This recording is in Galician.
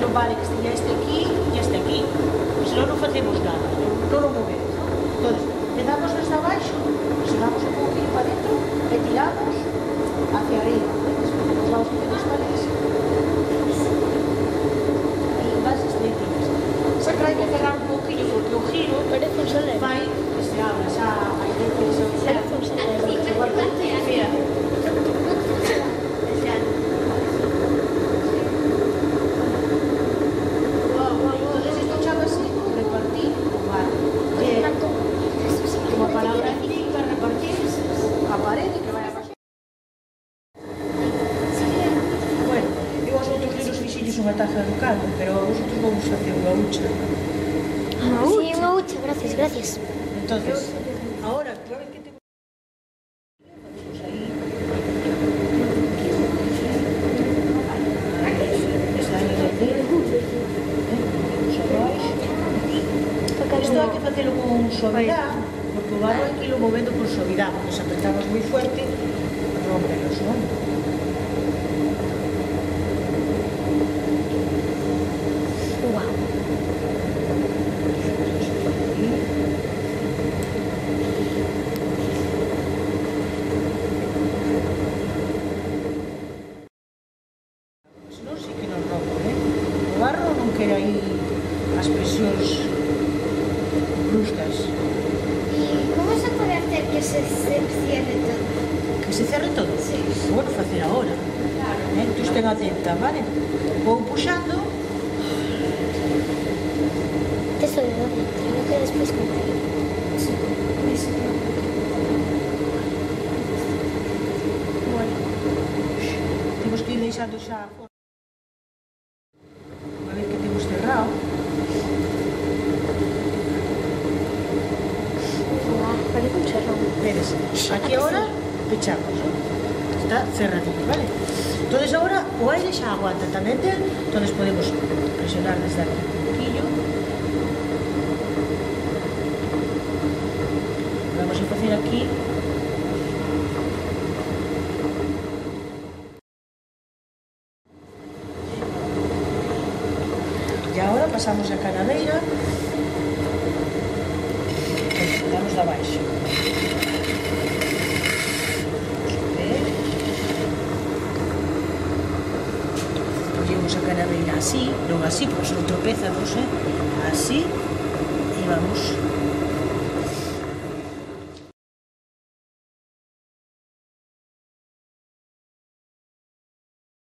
non vale que esteña este aquí e este aquí, senón non facemos nada, non o movemos. Entón, empezamos desde abaixo, presionamos un pouquinho para dentro e tiramos hacia arriba. Despois nos vamos facendo as paredes e vas estreitinhas. Sempre hai que cerrar un pouquinho porque o giro fai que se abra xa a inercia que se observa. Mira. Unha taza do caldo, pero vosotros vamos facer unha hucha. Sí, unha hucha, gracias, gracias. Entonces, ahora, claro que te... Isto hai que facelo con suavidade, porque o barro hai que irlo movendo con suavidade, porque se apretamos moi fuerte, rompenos, non? O barro non quere aí as presións bruscas. E como se pode hacer que se cierre todo? Que se cerre todo? Sí. Bueno, facer agora. Claro. Tú estén atenta, vale? Vou puxando. Eso de dónde? Creo que despois contar. Sí. Bueno. Temos que ir deixando xa a forma. A ver que temos cerrado. Parece un serrón. Veres, aquí agora pechamos, ¿no? Está cerradillo, vale? Entonces agora o aire xa aguanta tamén del, entonces podemos presionar desde aquí un poquillo. Vamos a facer aquí. E agora pasamos a canadeira. Damos de abaixo. Collemos a canadeira así, non así, porque non tropezamos, así, e vamos